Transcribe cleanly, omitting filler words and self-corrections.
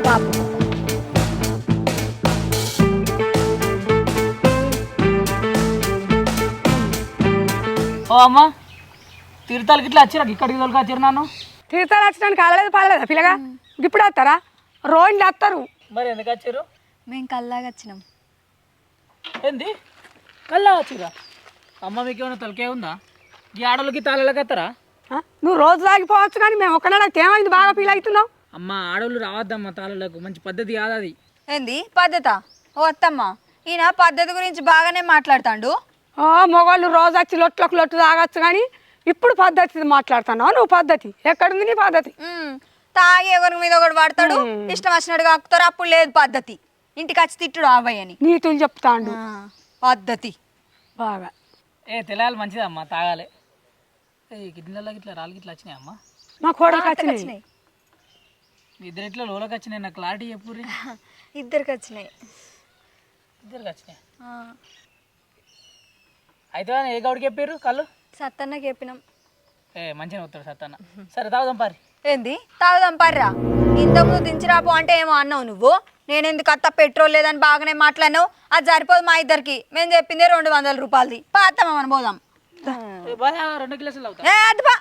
పాపం. ఓ అమ్మ తీర్థాలకి ఇట్లా వచ్చిరా ఇక్కడికి తోలుకు వచ్చిరు నన్ను తీర్థాలు వచ్చడానికి కాలలేదు పాలలేదా పిల్లగా ఇప్పుడు వస్తారా రోజులు వస్తారు. మరి ఎందుకు వచ్చారు మేము కల్లాగా వచ్చినాం. ఏంది కల్లా వచ్చిరా అమ్మ మీకు ఏమైనా తలకే ఉందా ఈ ఆడోళ్ళకి తాళాలకి వస్తారా నువ్వు రోజు తాగిపోవచ్చు కానీ మేము ఒక్కనాడు ఏమైంది బాగా ఫీల్ అవుతున్నావు. అమ్మ ఆడోళ్ళు రావద్దమ్మా తాళాలకు మంచి పద్ధతి కాదు అది ఏంది పద్ధత? ఓ అత్తమ్మ, ఈయన పద్ధతి గురించి బాగానే మాట్లాడతాండు. మగవాళ్ళు రోజు వచ్చి లొట్టు తాగొచ్చు కానీ ఇప్పుడు పద్ధతి మాట్లాడుతున్నావు నువ్వు. పద్ధతి ఎక్కడుంది నీ పద్ధతి? తాగి ఎవరి మీద ఒకటి పడతాడు, ఇష్టం వచ్చినట్టుగా ఆకుతారు. అప్పుడు లేదు పద్ధతి. ఇంటికి వచ్చి తిట్టుడు ఆవయ్య అని నీతులు చెప్తాండు. పద్ధతి బాగా తెలియాలి మంచిదమ్మా తాగాలి. గిన్నెలకి ఇట్లా రాళ్ళకి ఇట్లా వచ్చినాయి అమ్మ. మా కోడలికి వచ్చినాయి. ఇద్దరు ఇట్లా లోలకి వచ్చినాయి నాకు క్లారిటీ చెప్పు. ఇద్దరికి వచ్చినాయి. ఇద్దరికి వచ్చినాయి అయితే ఏ గౌడికి చెప్పారు కళ్ళు? సత్తన్నకి చెప్పినాం. మంచిగా వస్తాడు సత్తన్న. సరే తాగుదాం పారి. ఏంది తాగుదాం పర్రా. ఇంతకుముందు దించిరాపో అంటే ఏమో అన్నావు నువ్వు. నేను ఎందుకు అత్త పెట్రోల్ లేదని బాగానే మాట్లాడినావు. అది సరిపోదు మా ఇద్దరికి. మేము చెప్పిందే 200 రూపాయలది. పాతమ్మ మనం పోదాం. 2 గ్లాసులు అవుతా. అది బా